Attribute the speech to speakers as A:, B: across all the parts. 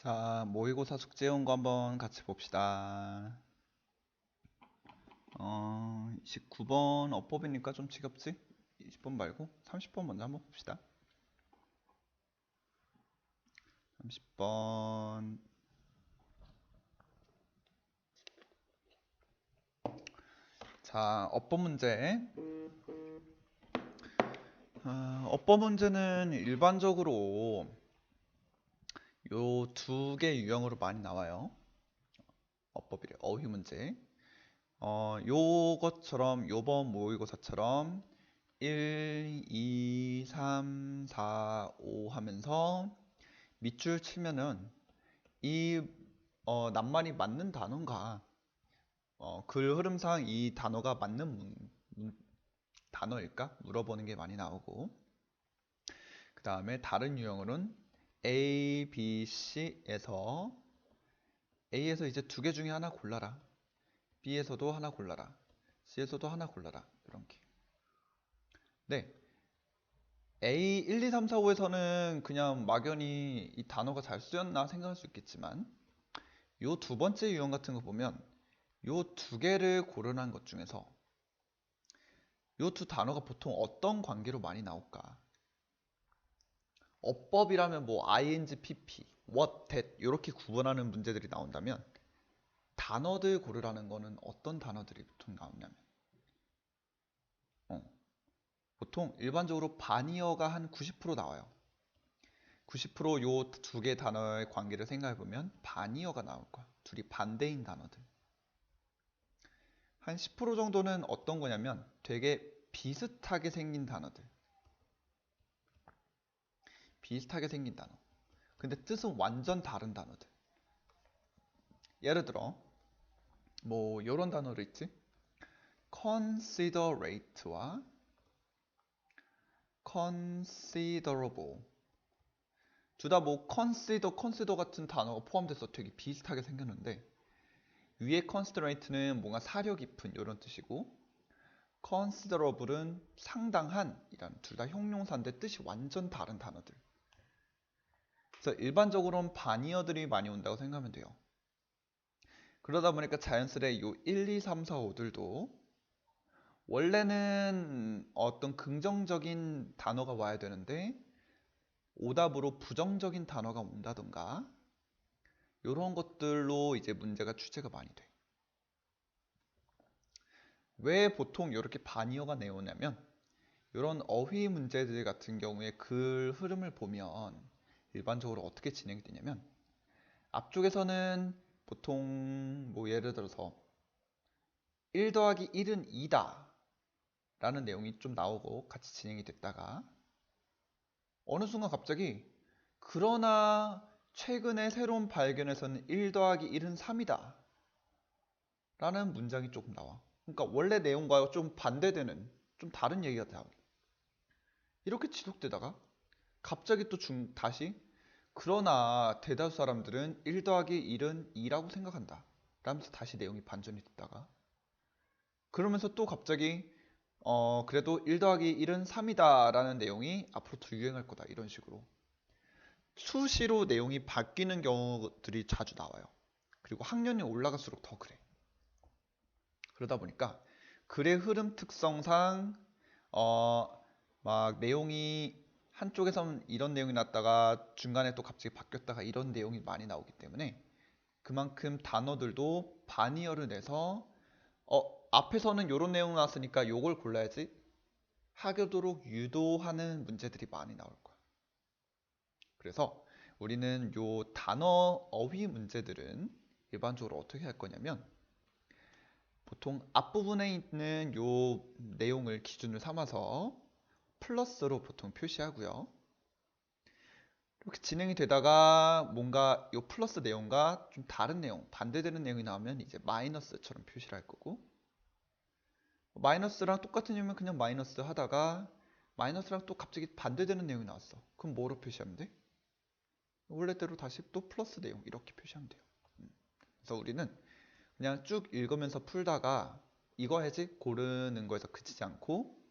A: 자, 모의고사 숙제 온 거 한번 같이 봅시다. 29번 어법이니까 좀 지겹지? 20번 말고 30번 먼저 한번 봅시다. 30번. 자, 어법 문제. 어법 문제는 일반적으로 요 두 개 유형으로 많이 나와요. 어법이래, 어휘 문제. 요것처럼 요번 모의고사처럼 1, 2, 3, 4, 5 하면서 밑줄 치면은 이 낱말이 맞는 단어인가, 글 흐름상 이 단어가 맞는 단어일까 물어보는 게 많이 나오고, 그 다음에 다른 유형으로는 A, B, C에서 A에서 이제 두 개 중에 하나 골라라, B에서도 하나 골라라, C에서도 하나 골라라, 이런 게. 네, A 1, 2, 3, 4, 5에서는 그냥 막연히 이 단어가 잘 쓰였나 생각할 수 있겠지만, 요 두 번째 유형 같은 거 보면 요 두 개를 고르는 것 중에서 요 두 단어가 보통 어떤 관계로 많이 나올까? 어법이라면 뭐 ing, pp, what, that 이렇게 구분하는 문제들이 나온다면, 단어들 고르라는 거는 어떤 단어들이 보통 나오냐면, 어, 보통 일반적으로 반이어가 한 90% 나와요. 90%요 두 개 단어의 관계를 생각해 보면 반이어가 나올 거야. 둘이 반대인 단어들. 한 10% 정도는 어떤 거냐면 되게 비슷하게 생긴 단어들. 비슷하게 생긴 단어. 근데 뜻은 완전 다른 단어들. 예를 들어 뭐 요런 단어를 있지? considerate와 considerable. 둘 다 뭐 consider 같은 단어가 포함돼서 되게 비슷하게 생겼는데, 위에 considerate는 뭔가 사려 깊은 이런 뜻이고, considerable은 상당한 이란, 둘 다 형용사인데 뜻이 완전 다른 단어들. 그래서 일반적으로는 반이어들이 많이 온다고 생각하면 돼요. 그러다 보니까 자연스레 요 1, 2, 3, 4, 5들도 원래는 어떤 긍정적인 단어가 와야 되는데 오답으로 부정적인 단어가 온다던가, 이런 것들로 이제 문제가 출제가 많이 돼. 왜 보통 이렇게 반이어가 내오냐면, 이런 어휘 문제들 같은 경우에 글 흐름을 보면 일반적으로 어떻게 진행이 되냐면, 앞쪽에서는 보통 뭐 예를 들어서 1 더하기 1은 2다 라는 내용이 좀 나오고 같이 진행이 됐다가, 어느 순간 갑자기 그러나 최근에 새로운 발견에서는 1 더하기 1은 3이다 라는 문장이 조금 나와. 그러니까 원래 내용과 좀 반대되는, 좀 다른 얘기가 나와. 이렇게 지속되다가 갑자기 또 다시 그러나 대다수 사람들은 1 더하기 1은 2라고 생각한다 라면서 다시 내용이 반전이 됐다가, 그러면서 또 갑자기 그래도 1 더하기 1은 3이다 라는 내용이 앞으로 더 유행할 거다, 이런 식으로 수시로 내용이 바뀌는 경우들이 자주 나와요. 그리고 학년이 올라갈수록 더 그래. 그러다 보니까 글의 흐름 특성상 막 내용이 한쪽에선 이런 내용이 났다가 중간에 또 갑자기 바뀌었다가 이런 내용이 많이 나오기 때문에, 그만큼 단어들도 반이어를 내서 앞에서는 이런 내용 나왔으니까 요걸 골라야지 하도록 유도하는 문제들이 많이 나올 거야. 그래서 우리는 요 단어 어휘 문제들은 일반적으로 어떻게 할 거냐면, 보통 앞부분에 있는 요 내용을 기준을 삼아서 플러스로 보통 표시하고요. 이렇게 진행이 되다가 뭔가 요 플러스 내용과 좀 다른 내용, 반대되는 내용이 나오면 이제 마이너스처럼 표시를 할 거고, 마이너스랑 똑같은 내용이면 그냥 마이너스 하다가 마이너스랑 또 갑자기 반대되는 내용이 나왔어. 그럼 뭐로 표시하면 돼? 원래대로 다시 또 플러스 내용 이렇게 표시하면 돼요. 그래서 우리는 그냥 쭉 읽으면서 풀다가 이거 해야지 고르는 거에서 그치지 않고,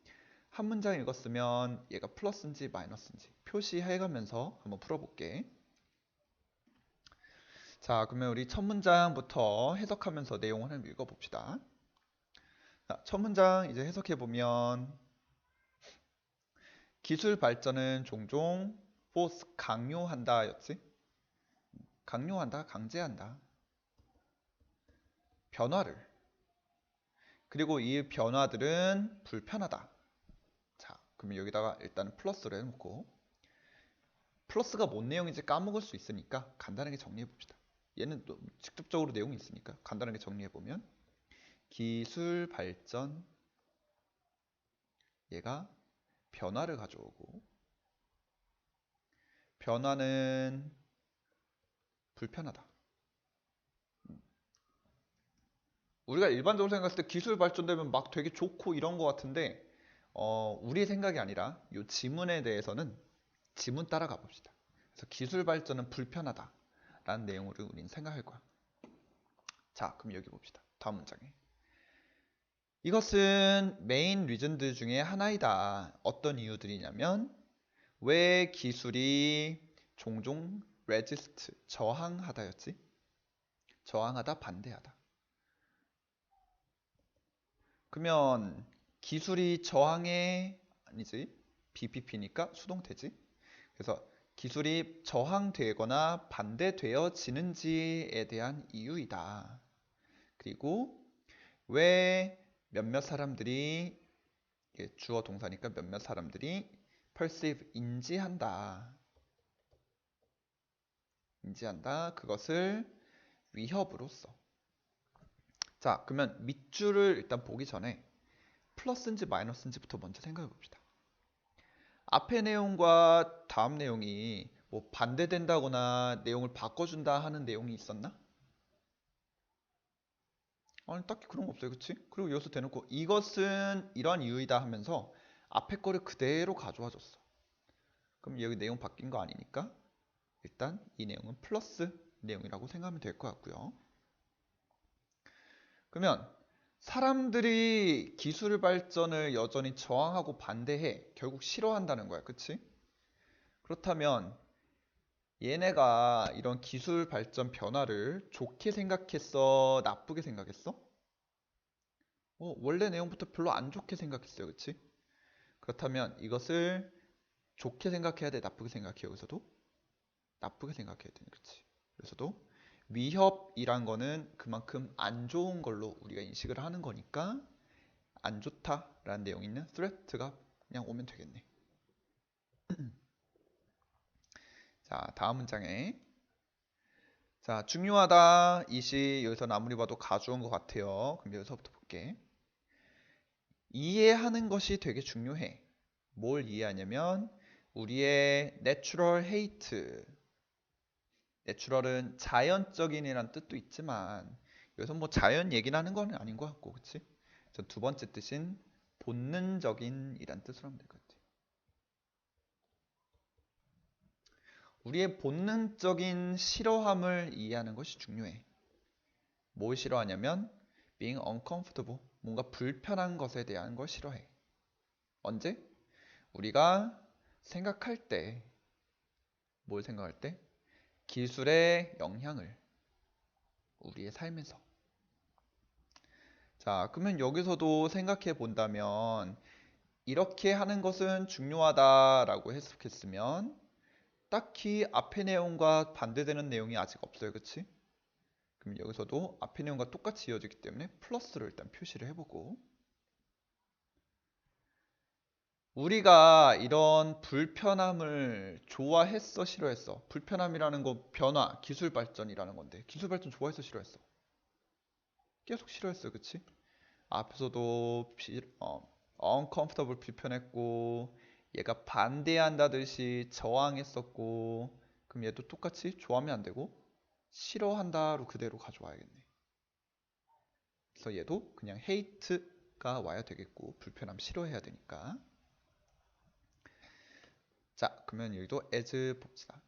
A: 한 문장 읽었으면 얘가 플러스인지 마이너스인지 표시해가면서 한번 풀어볼게. 자, 그러면 우리 첫 문장부터 해석하면서 내용을 한번 읽어봅시다. 자, 첫 문장 이제 해석해보면 기술 발전은 종종 force 강요한다 였지? 강요한다, 강제한다. 변화를. 그리고 이 변화들은 불편하다. 자, 그러면 여기다가 일단 플러스를 해놓고 플러스가 뭔 내용인지 까먹을 수 있으니까 간단하게 정리해봅시다. 얘는 또 직접적으로 내용이 있으니까 간단하게 정리해보면 기술 발전 얘가 변화를 가져오고 변화는 불편하다. 우리가 일반적으로 생각했을 때 기술 발전되면 막 되게 좋고 이런 것 같은데 우리 생각이 아니라 이 지문에 대해서는 지문 따라가 봅시다. 그래서 기술 발전은 불편하다 라는 내용으로 우리는 생각할 거야. 자, 그럼 여기 봅시다. 다음 문장에 이것은 메인 리즌들 중에 하나이다. 어떤 이유들이냐면 왜 기술이 종종 resist, 저항하다였지? 저항하다, 반대하다. 그러면 기술이 저항에 아니지? BPP니까 수동태지? 그래서 기술이 저항되거나 반대되어지는지에 대한 이유이다. 그리고 왜 몇몇 사람들이 주어 동사니까 몇몇 사람들이 perceive 인지한다. 인지한다. 그것을 위협으로써. 자, 그러면 밑줄을 일단 보기 전에 플러스인지 마이너스인지부터 먼저 생각해 봅시다. 앞의 내용과 다음 내용이 뭐 반대된다거나 내용을 바꿔준다 하는 내용이 있었나? 아니, 딱히 그런 거 없어요. 그치? 그리고 여기서 대놓고 이것은 이런 이유이다 하면서 앞에 거를 그대로 가져와 줬어. 그럼 여기 내용 바뀐 거 아니니까 일단 이 내용은 플러스 내용이라고 생각하면 될 것 같고요. 그러면 사람들이 기술 발전을 여전히 저항하고 반대해. 결국 싫어한다는 거야. 그치? 그렇다면 얘네가 이런 기술 발전 변화를 좋게 생각했어? 나쁘게 생각했어? 원래 내용부터 별로 안 좋게 생각했어요. 그치? 그렇다면 이것을 좋게 생각해야 돼? 나쁘게 생각해? 여기서도? 나쁘게 생각해야 돼. 그치? 그래서도 위협이란 거는 그만큼 안 좋은 걸로 우리가 인식을 하는 거니까 안 좋다라는 내용이 있는 threat가 그냥 오면 되겠네. 자, 다음 문장에 자, 중요하다. 이시 여기서는 아무리 봐도 가져온 것 같아요. 그럼 여기서부터 볼게. 이해하는 것이 되게 중요해. 뭘 이해하냐면 우리의 natural hate. 내추럴은 자연적인이란 뜻도 있지만 여기서 뭐 자연 얘기를 하는 건 아닌 것 같고, 그치? 전 두 번째 뜻인 본능적인이란 뜻으로 하면 될 것 같아. 우리의 본능적인 싫어함을 이해하는 것이 중요해. 뭘 싫어하냐면 being uncomfortable, 뭔가 불편한 것에 대한 걸 싫어해. 언제? 우리가 생각할 때, 뭘 생각할 때? 기술의 영향을 우리의 삶에서. 자, 그러면 여기서도 생각해 본다면 이렇게 하는 것은 중요하다라고 해석했으면 딱히 앞의 내용과 반대되는 내용이 아직 없어요. 그치? 그럼 여기서도 앞의 내용과 똑같이 이어지기 때문에 플러스를 일단 표시를 해보고 우리가 이런 불편함을 좋아했어, 싫어했어? 불편함이라는 거 변화, 기술 발전이라는 건데 기술 발전 좋아했어, 싫어했어? 계속 싫어했어요. 그치? 앞에서도 uncomfortable 불편했고 얘가 반대한다듯이 저항했었고 그럼 얘도 똑같이 좋아하면 안 되고 싫어한다로 그대로 가져와야겠네. 그래서 얘도 그냥 hate가 와야 되겠고 불편함 싫어해야 되니까. 자, 그러면 여기도 as 봅시다.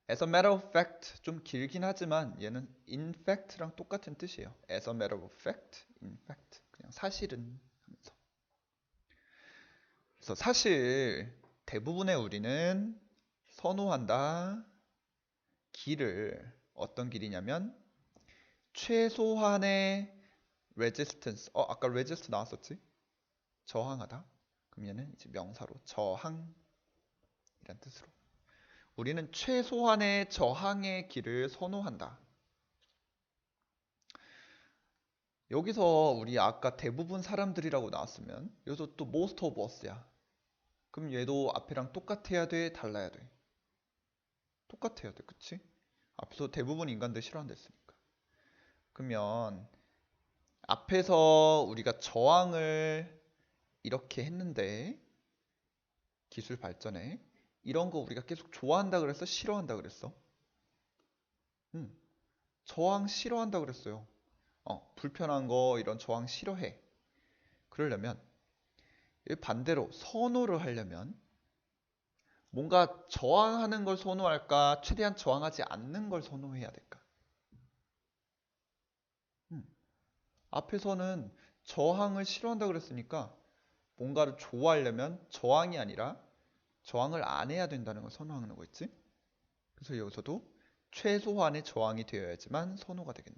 A: As a matter of fact 좀 길긴 하지만 얘는 in fact랑 똑같은 뜻이에요. As a matter of fact, in fact 그냥 사실은 하면서. 그래서 사실 대부분의 우리는 선호한다 길을 어떤 길이냐면 최소한의 resistance. 아까 resist 나왔었지? 저항하다. 그럼 얘는 이제 명사로 저항이란 뜻으로. 우리는 최소한의 저항의 길을 선호한다. 여기서 우리 아까 대부분 사람들이라고 나왔으면 여기서 또 most of us야. 그럼 얘도 앞에랑 똑같아야 돼? 달라야 돼? 똑같아야 돼. 그치? 앞에서 대부분 인간들 싫어한다 했으니까. 그러면 앞에서 우리가 저항을 이렇게 했는데 기술 발전에 이런 거 우리가 계속 좋아한다 그랬어? 싫어한다 그랬어? 저항 싫어한다 그랬어요. 불편한 거 이런 저항 싫어해. 그러려면 반대로 선호를 하려면 뭔가 저항하는 걸 선호할까? 최대한 저항하지 않는 걸 선호해야 될까? 앞에서는 저항을 싫어한다 그랬으니까 뭔가를 좋아하려면 저항이 아니라 저항을 안 해야 된다는 걸 선호하는 거겠지? 그래서 여기서도 최소한의 저항이 되어야지만 선호가 되겠네.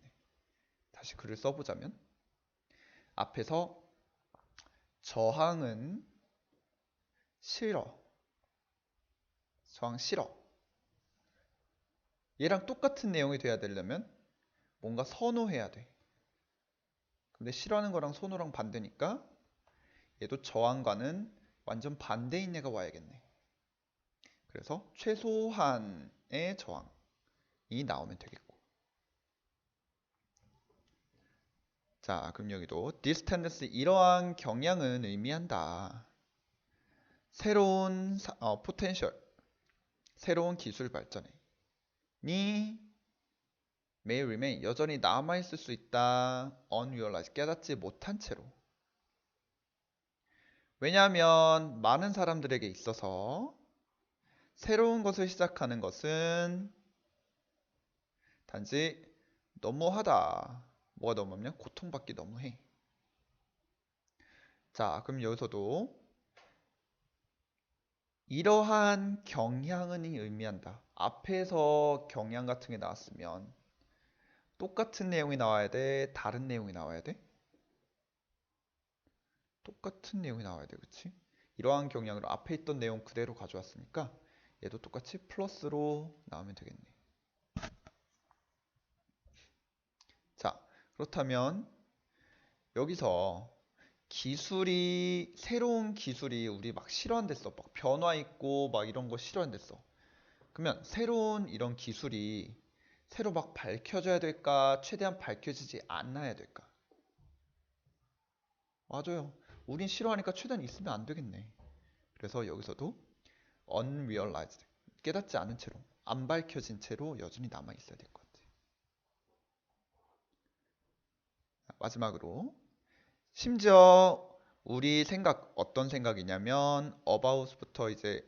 A: 다시 글을 써보자면 앞에서 저항은 싫어. 저항 싫어. 얘랑 똑같은 내용이 돼야 되려면 뭔가 선호해야 돼. 근데 싫어하는 거랑 선호랑 반대니까 얘도 저항과는 완전 반대인 애가 와야겠네. 그래서 최소한의 저항이 나오면 되겠고. 자, 그럼 여기도 this tendency 이러한 경향은 의미한다. 새로운 potential, 새로운 기술 발전이 may remain 여전히 남아있을 수 있다. unrealized 깨닫지 못한 채로. 왜냐하면 많은 사람들에게 있어서 새로운 것을 시작하는 것은 단지 너무하다. 뭐가 너무하면 고통받기 너무해. 자, 그럼 여기서도 이러한 경향은 의미한다. 앞에서 경향 같은 게 나왔으면 똑같은 내용이 나와야 돼? 다른 내용이 나와야 돼? 똑같은 내용이 나와야 돼. 그치? 이러한 경향으로 앞에 있던 내용 그대로 가져왔으니까 얘도 똑같이 플러스로 나오면 되겠네. 자, 그렇다면 여기서 새로운 기술이 우리 막 싫어한댔어. 막 변화 있고 막 이런 거 싫어한댔어. 그러면 새로운 이런 기술이 새로 막 밝혀져야 될까? 최대한 밝혀지지 않아야 될까? 맞아요. 우린 싫어하니까 최대한 있으면 안 되겠네. 그래서 여기서도 unrealized 깨닫지 않은 채로 안 밝혀진 채로 여전히 남아 있어야 될 것 같아. 마지막으로 심지어 우리 생각 어떤 생각이냐면 about부터 이제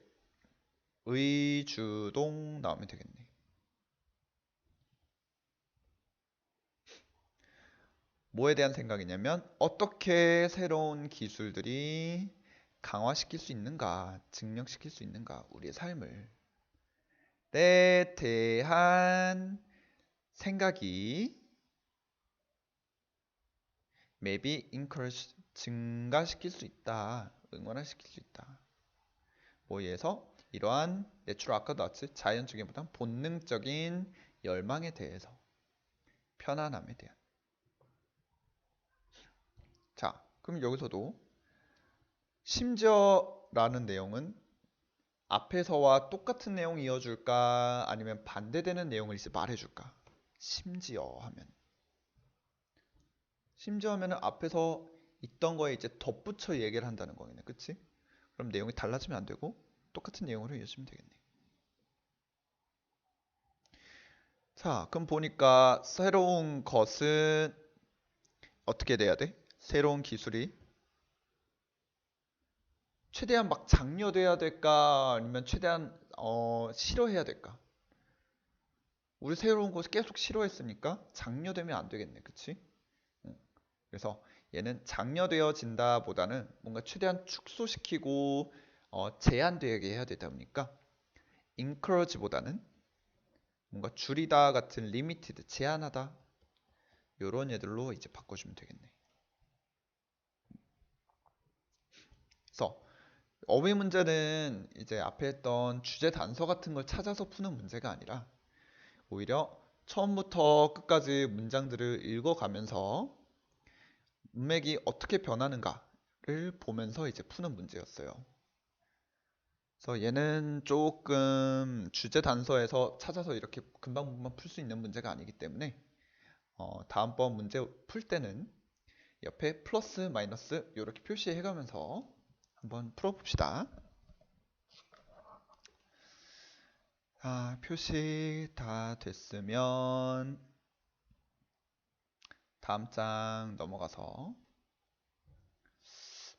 A: 의주동 나오면 되겠네. 뭐에 대한 생각이냐면 어떻게 새로운 기술들이 강화시킬 수 있는가, 증명시킬 수 있는가, 우리의 삶을 에 대한 생각이 maybe encourage 증가시킬 수 있다, 응원시킬 수 있다. 뭐에서 이러한 내추럴 아까 나왔지 자연적인보다 본능적인 열망에 대해서 편안함에 대한. 자, 그럼 여기서도 심지어라는 내용은 앞에서와 똑같은 내용 이어줄까 아니면 반대되는 내용을 이제 말해줄까? 심지어 하면은 앞에서 있던 거에 이제 덧붙여 얘기를 한다는 거겠네. 그치? 그럼 내용이 달라지면 안 되고 똑같은 내용으로 이어지면 되겠네. 자, 그럼 보니까 새로운 것은 어떻게 돼야 돼? 새로운 기술이 최대한 막 장려돼야 될까? 아니면 최대한 싫어해야 될까? 우리 새로운 것을 계속 싫어했으니까 장려되면 안 되겠네. 그치? 그래서 얘는 장려되어진다 보다는 뭔가 최대한 축소시키고 제한되게 해야 되다 보니까 encourage보다는 뭔가 줄이다 같은 limited, 제한하다 요런 애들로 이제 바꿔주면 되겠네. 그래서 어휘 문제는 이제 앞에 했던 주제 단서 같은 걸 찾아서 푸는 문제가 아니라 오히려 처음부터 끝까지 문장들을 읽어가면서 문맥이 어떻게 변하는가를 보면서 이제 푸는 문제였어요. 그래서 얘는 조금 주제 단서에서 찾아서 이렇게 금방금방 풀 수 있는 문제가 아니기 때문에 다음번 문제 풀 때는 옆에 플러스 마이너스 이렇게 표시해가면서 한번 풀어봅시다. 표시 다 됐으면 다음 장 넘어가서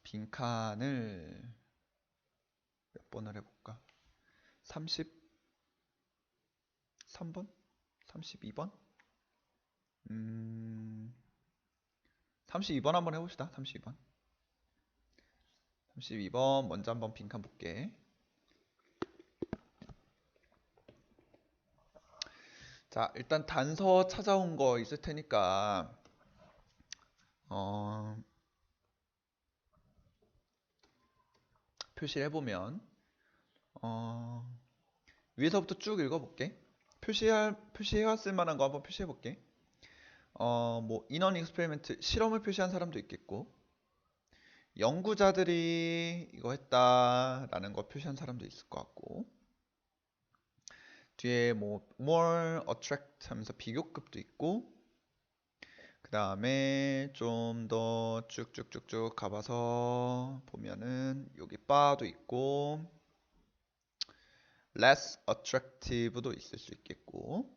A: 빈칸을 몇 번을 해볼까? 33번? 32번? 32번 한번 해봅시다. 32번. 32번 먼저 한번 빈칸 볼게. 자, 일단 단서 찾아온 거 있을 테니까 표시를 해보면 위에서부터 쭉 읽어볼게. 표시해왔을 만한 거 한번 표시해볼게. 뭐 인원 익스페리멘트 실험을 표시한 사람도 있겠고 연구자들이 이거 했다라는 거 표시한 사람도 있을 것 같고 뒤에 뭐 more attract 하면서 비교급도 있고 그 다음에 좀 더 쭉쭉쭉쭉 가봐서 보면은 여기 바도 있고 less attractive도 있을 수 있겠고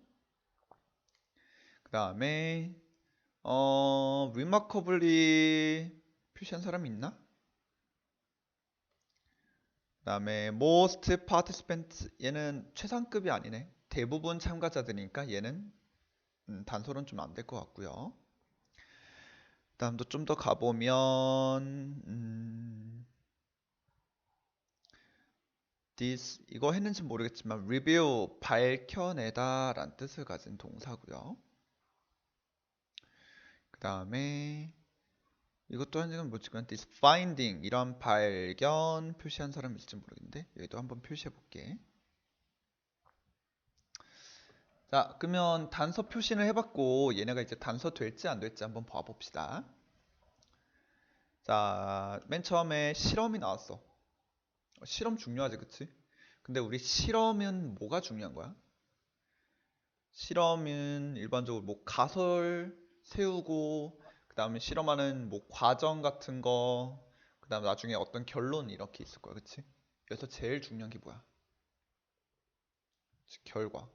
A: 그 다음에 remarkably 표시한 사람이 있나? 그 다음에 most participants 얘는 최상급이 아니네. 대부분 참가자들이니까 얘는 단서는 좀 안 될 것 같고요. 그 다음도 좀 더 가보면 this 이거 했는지 모르겠지만 review 밝혀내다 라는 뜻을 가진 동사고요. 그 다음에 이것도 한지는 모르지만 this finding 이런 발견 표시한 사람 있을지 모르겠는데 여기도 한번 표시해 볼게. 자, 그러면 단서 표시를 해봤고 얘네가 이제 단서 될지 안 될지 한번 봐봅시다. 자, 맨 처음에 실험이 나왔어. 실험 중요하지, 그치? 근데 우리 실험은 뭐가 중요한 거야? 실험은 일반적으로 뭐 가설 세우고 그 다음에 실험하는 뭐 과정 같은 거 그 다음에 나중에 어떤 결론 이렇게 있을 거야, 그치? 여기서 제일 중요한 게 뭐야? 결과.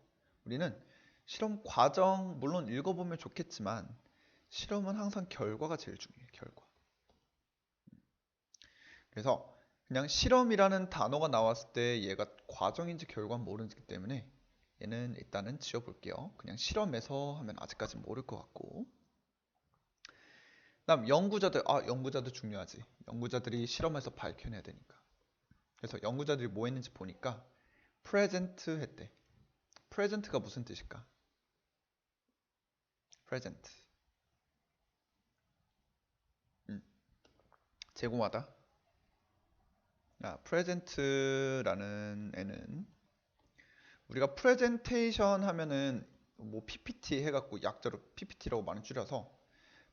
A: 우리는 실험 과정 물론 읽어보면 좋겠지만 실험은 항상 결과가 제일 중요해, 결과. 그래서 그냥 실험이라는 단어가 나왔을 때 얘가 과정인지 결과는 모르기 때문에 얘는 일단은 지워볼게요. 그냥 실험에서 하면 아직까지 모를 것 같고 그다음 연구자들 중요하지. 연구자들이 실험에서 밝혀내야 되니까. 그래서 연구자들이 뭐 했는지 보니까 present 했대. present가 무슨 뜻일까? present. 제공하다. present라는 애는 우리가 프레젠테이션 하면은 뭐 PPT 해갖고 약자로 PPT라고 많이 줄여서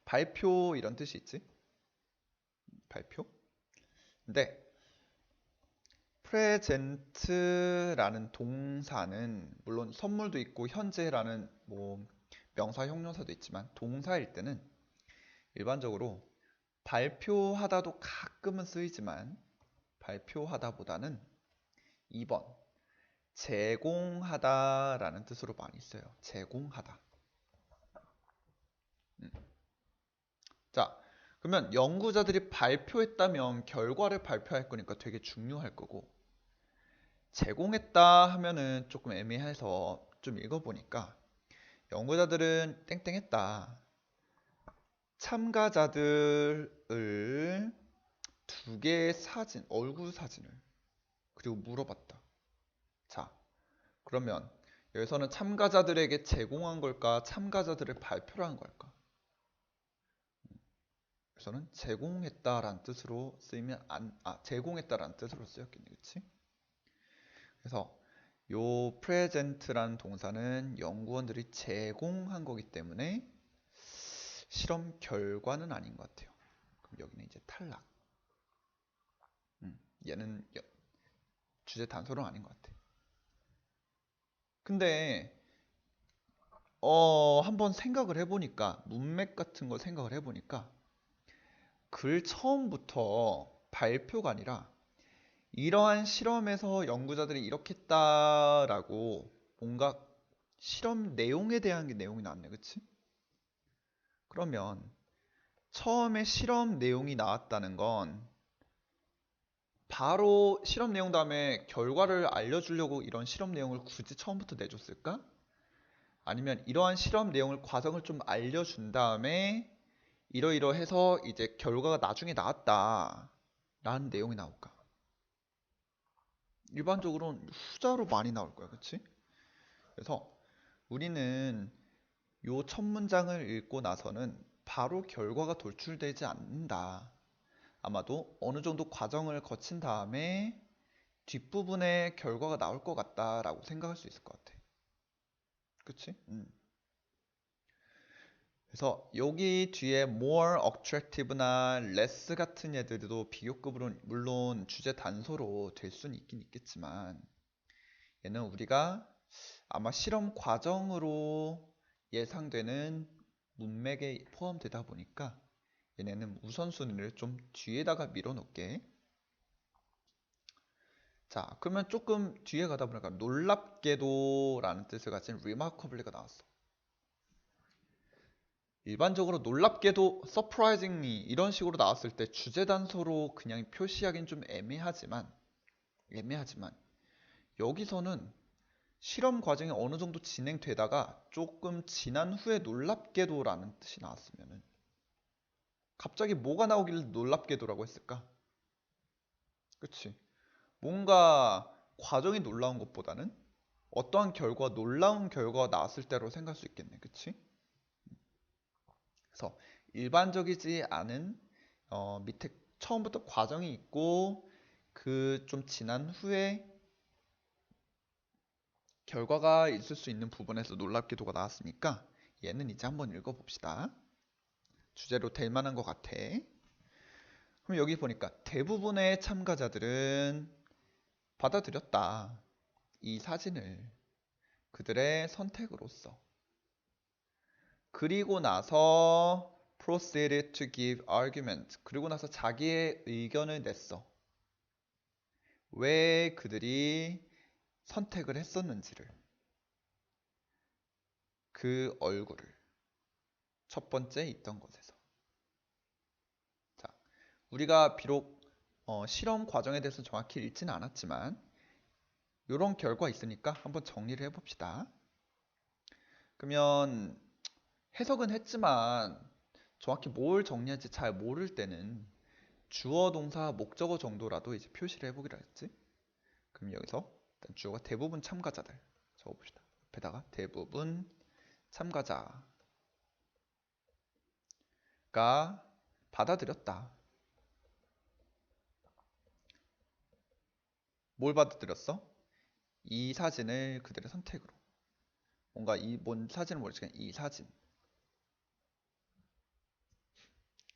A: 발표 이런 뜻이 있지? 발표? 근데 프레젠트라는 동사는 물론 선물도 있고 현재라는 뭐 명사 형용사도 있지만 동사일 때는 일반적으로 발표하다도 가끔은 쓰이지만 발표하다보다는 2번 제공하다라는 뜻으로 많이 써요. 제공하다. 자, 그러면 연구자들이 발표했다면 결과를 발표할 거니까 되게 중요할 거고 제공했다 하면은 조금 애매해서 좀 읽어보니까 연구자들은 땡땡했다. 참가자들을 두 개의 사진, 얼굴 사진을 그리고 물어봤다. 자, 그러면 여기서는 참가자들에게 제공한 걸까? 참가자들의 발표를 한 걸까? 여기서는 제공했다라는 뜻으로 쓰이면 제공했다라는 뜻으로 쓰였겠네, 그치? 그래서 요 present라는 동사는 연구원들이 제공한 거기 때문에 실험 결과는 아닌 것 같아요. 그럼 여기는 이제 탈락. 얘는 주제 단서는 아닌 것 같아. 근데 한번 생각을 해보니까 문맥 같은 거 생각을 해보니까 글 처음부터 발표가 아니라 이러한 실험에서 연구자들이 이렇게 했다라고 뭔가 실험 내용에 대한 게 내용이 나왔네, 그치? 그러면 처음에 실험 내용이 나왔다는 건 바로 실험 내용 다음에 결과를 알려주려고 이런 실험 내용을 굳이 처음부터 내줬을까? 아니면 이러한 실험 내용을 과정을 좀 알려준 다음에 이러이러해서 이제 결과가 나중에 나왔다 라는 내용이 나올까? 일반적으로는 후자로 많이 나올 거야, 그치? 그래서 우리는 요 첫 문장을 읽고 나서는 바로 결과가 도출되지 않는다. 아마도 어느 정도 과정을 거친 다음에 뒷부분에 결과가 나올 것 같다라고 생각할 수 있을 것 같아. 그치? 그래서 여기 뒤에 more attractive나 less 같은 애들도 비교급으로 물론 주제 단서로 될 수는 있긴 있겠지만 얘는 우리가 아마 실험 과정으로 예상되는 문맥에 포함되다 보니까 얘네는 우선순위를 좀 뒤에다가 밀어놓게. 자, 그러면 조금 뒤에 가다 보니까 놀랍게도 라는 뜻을 가진 remarkably가 나왔어. 일반적으로 놀랍게도 surprisingly 이런 식으로 나왔을 때 주제 단서로 그냥 표시하긴 좀 애매하지만 여기서는 실험 과정이 어느 정도 진행되다가 조금 지난 후에 놀랍게도 라는 뜻이 나왔으면은 갑자기 뭐가 나오길래 놀랍게도라고 했을까? 그치? 뭔가 과정이 놀라운 것보다는 어떠한 결과, 놀라운 결과가 나왔을 때로 생각할 수 있겠네. 그치? 그래서 일반적이지 않은 밑에 처음부터 과정이 있고 그 좀 지난 후에 결과가 있을 수 있는 부분에서 놀랍게도가 나왔으니까 얘는 이제 한번 읽어봅시다. 주제로 될 만한 것 같아. 그럼 여기 보니까 대부분의 참가자들은 받아들였다. 이 사진을 그들의 선택으로서. 그리고 나서 proceeded to give argument. 그리고 나서 자기의 의견을 냈어. 왜 그들이 선택을 했었는지를. 그 얼굴을. 첫 번째 있던 곳에서. 자, 우리가 비록 실험 과정에 대해서 정확히 읽지는 않았지만 이런 결과 있으니까 한번 정리를 해봅시다. 그러면 해석은 했지만 정확히 뭘 정리할지 잘 모를 때는 주어, 동사, 목적어 정도라도 이제 표시를 해보기로 했지. 그럼 여기서 일단 주어가 대부분 참가자들 적어봅시다. 옆에다가 대부분 참가자가 받아들였다. 뭘 받아들였어? 이 사진을 그들의 선택으로. 뭔가 뭔 사진을 모르지만 이 사진.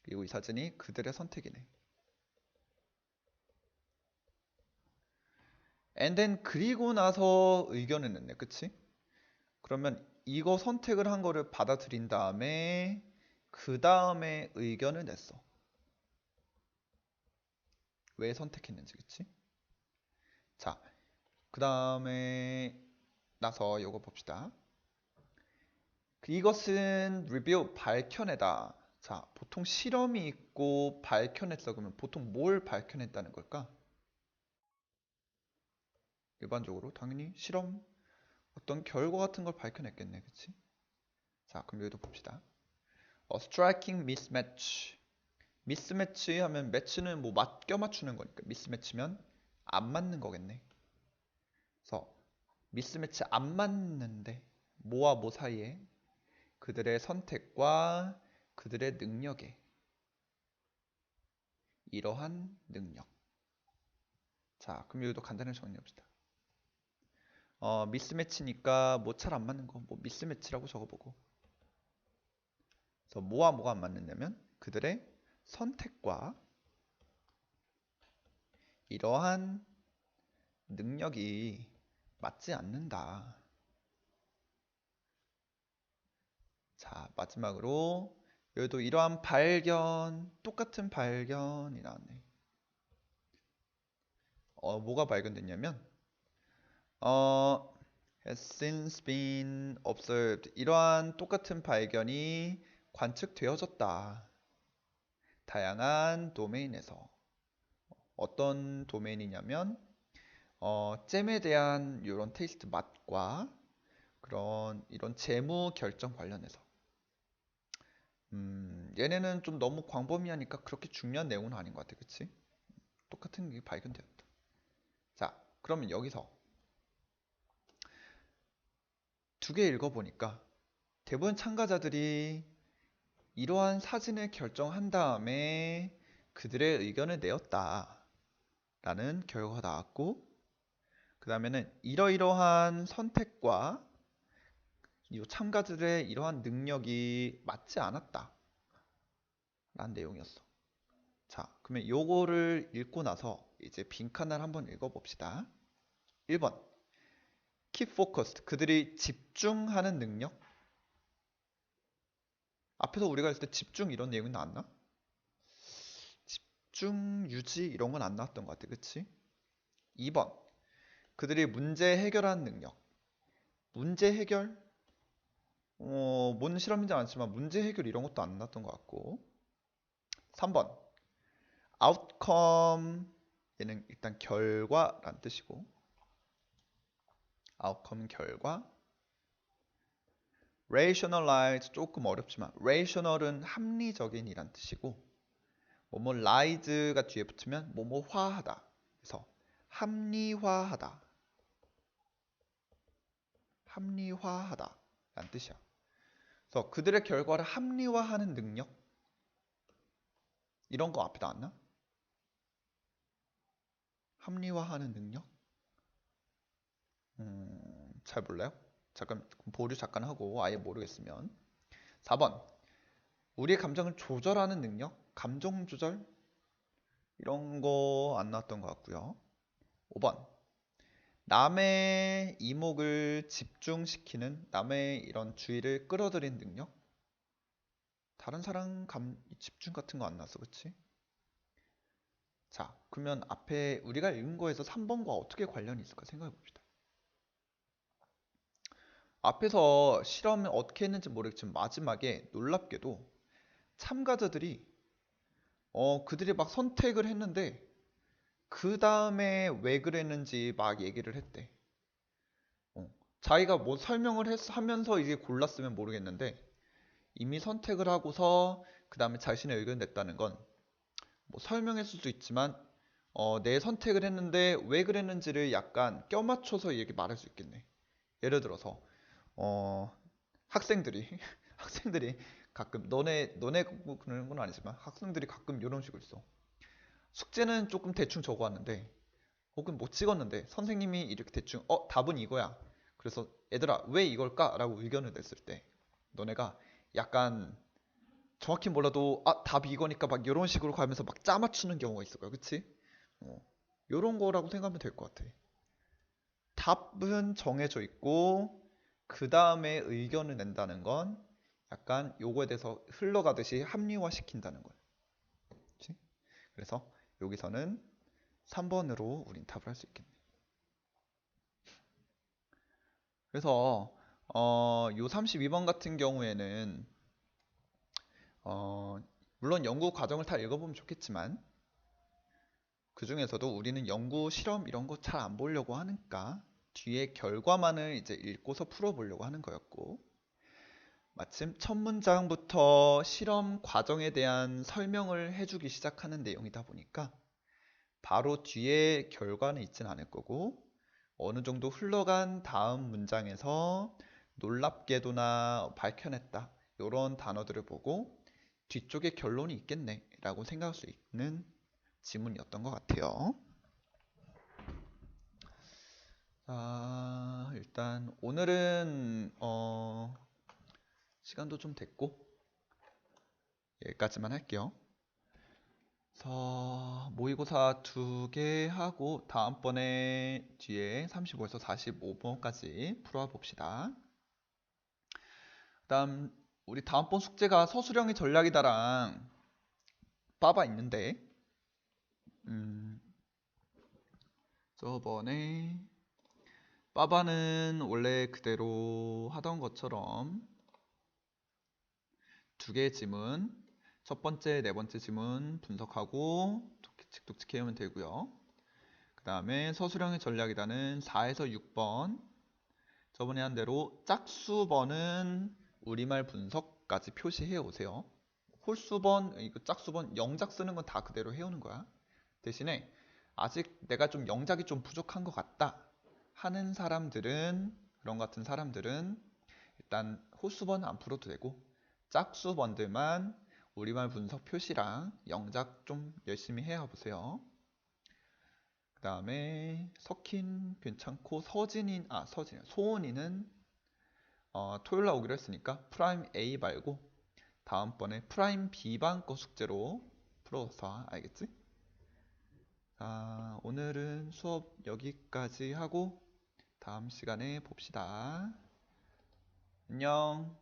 A: 그리고 이 사진이 그들의 선택이네. And then 그리고 나서 의견을 냈네. 그치? 그러면 이거 선택을 한 거를 받아들인 다음에 그 다음에 의견을 냈어. 왜 선택했는지, 그치? 자, 그 다음에 나서 이거 봅시다. 이것은 reveal, 밝혀내다. 자, 보통 실험이 있고 밝혀냈어. 그러면 보통 뭘 밝혀냈다는 걸까? 일반적으로 당연히 실험, 어떤 결과 같은 걸 밝혀냈겠네. 그치? 자, 그럼 여기도 봅시다. striking mismatch. 미스매치 하면 매치는 뭐 껴 맞추는 거니까 미스매치면 안 맞는 거겠네. 그래서 미스매치 안 맞는데 뭐와 뭐 사이에 그들의 선택과 그들의 능력에 이러한 능력. 자, 그럼 여기도 간단히 정리해봅시다. 미스매치니까 뭐 잘 안 맞는 거, 뭐 미스매치라고 적어보고. 그래서 뭐와 뭐가 안 맞느냐면 그들의 선택과 이러한 능력이 맞지 않는다. 자, 마지막으로 여기도 이러한 발견, 똑같은 발견이 나왔네. 뭐가 발견됐냐면 has since been observed. 이러한 똑같은 발견이 관측되어졌다. 다양한 도메인에서. 어떤 도메인이냐면 잼에 대한 이런 테이스트 맛과 이런 재무 결정 관련해서. 얘네는 좀 너무 광범위하니까 그렇게 중요한 내용은 아닌 것 같아, 그치? 똑같은 게 발견되었다. 자, 그러면 여기서 두 개 읽어보니까 대부분 참가자들이 이러한 사진을 결정한 다음에 그들의 의견을 내었다 라는 결과가 나왔고, 그 다음에는 이러이러한 선택과 이 참가자들의 이러한 능력이 맞지 않았다 라는 내용이었어. 자, 그러면 요거를 읽고 나서 이제 빈칸을 한번 읽어봅시다. 1번 Keep focused. 그들이 집중하는 능력. 앞에서 우리가 했을 때 집중 이런 내용이 나왔나? 집중, 유지 이런 건 안 나왔던 것 같아. 그치? 2번 그들이 문제 해결하는 능력. 문제 해결? 뭔 실험인지 않지만 문제 해결 이런 것도 안 나왔던 것 같고. 3번 outcome. 얘는 일단 결과란 뜻이고, outcome 결과. rationalize 조금 어렵지만 rational은 합리적인 이란 뜻이고, 뭐뭐 rise가 뒤에 붙으면 뭐뭐화하다. 그래서 합리화하다. 합리화하다 라는 뜻이야. 그래서 그들의 결과를 합리화하는 능력, 이런 거 앞에 나왔나? 합리화하는 능력? 잘 몰라요? 잠깐 보류 잠깐 하고 아예 모르겠으면. 4번 우리의 감정을 조절하는 능력, 감정 조절 이런 거 안 나왔던 것 같고요. 5번 남의 이목을 집중시키는, 남의 이런 주의를 끌어들이는 능력. 다른 사람 집중 같은 거 안 나왔어, 그치? 자, 그러면 앞에 우리가 읽은 거에서 3번과 어떻게 관련이 있을까 생각해 봅시다. 앞에서 실험을 어떻게 했는지 모르겠지만 마지막에 놀랍게도 참가자들이 그들이 막 선택을 했는데 그 다음에 왜 그랬는지 막 얘기를 했대. 자기가 뭐 설명을 하면서 이제 골랐으면 모르겠는데 이미 선택을 하고서 그 다음에 자신의 의견을 냈다는 건 뭐 설명했을 수도 있지만 내 선택을 했는데 왜 그랬는지를 약간 껴맞춰서 이렇게 말할 수 있겠네. 예를 들어서 학생들이 학생들이 가끔 너네 그런 건 아니지만 학생들이 가끔 이런 식으로 있어. 숙제는 조금 대충 적어왔는데 혹은 못 찍었는데 선생님이 이렇게 대충 답은 이거야. 그래서 얘들아 왜 이걸까? 라고 의견을 냈을 때 너네가 약간 정확히 몰라도 답이 이거니까 막 이런 식으로 가면서 막 짜맞추는 경우가 있을 거야. 그치? 요런 거라고 생각하면 될 것 같아. 답은 정해져 있고 그 다음에 의견을 낸다는 건 약간 요거에 대해서 흘러가듯이 합리화시킨다는 거야. 그치? 그래서 여기서는 3번으로 우린 답을 할 수 있겠네. 그래서 요 32번 같은 경우에는 물론 연구 과정을 다 읽어보면 좋겠지만 그 중에서도 우리는 연구 실험 이런 거 잘 안 보려고 하니까 뒤에 결과만을 이제 읽고서 풀어보려고 하는 거였고, 마침 첫 문장부터 실험 과정에 대한 설명을 해주기 시작하는 내용이다 보니까 바로 뒤에 결과는 있진 않을 거고 어느 정도 흘러간 다음 문장에서 놀랍게도나 밝혀냈다. 이런 단어들을 보고 뒤쪽에 결론이 있겠네 라고 생각할 수 있는 지문이었던 것 같아요. 자, 일단 오늘은 시간도 좀 됐고 여기까지만 할게요. 그래서 모의고사 2개 하고 다음번에 뒤에 35에서 45번까지 풀어와 봅시다. 그다음 우리 다음번 숙제가 서술형의 전략이다랑 빠바 있는데 저번에 빠바는 원래 그대로 하던 것처럼 2개의 지문, 첫 번째, 네 번째 지문 분석하고 툭툭툭 해오면 되고요. 그 다음에 서술형의 전략이다는 4에서 6번, 저번에 한 대로 짝수번은 우리말 분석까지 표시해 오세요. 홀수번, 이거 짝수번, 영작 쓰는 건 다 그대로 해오는 거야. 대신에 아직 내가 좀 영작이 좀 부족한 것 같다 하는 사람들은, 그런 같은 사람들은 일단 홀수번 안 풀어도 되고 짝수번들만 우리말 분석 표시랑 영작 좀 열심히 해와 보세요. 그 다음에 석힌 괜찮고 소은이는 토요일 날 오기로 했으니까 프라임 A 말고 다음번에 프라임 B반 거 숙제로 풀어서 알겠지? 자, 오늘은 수업 여기까지 하고 다음 시간에 봅시다. 안녕.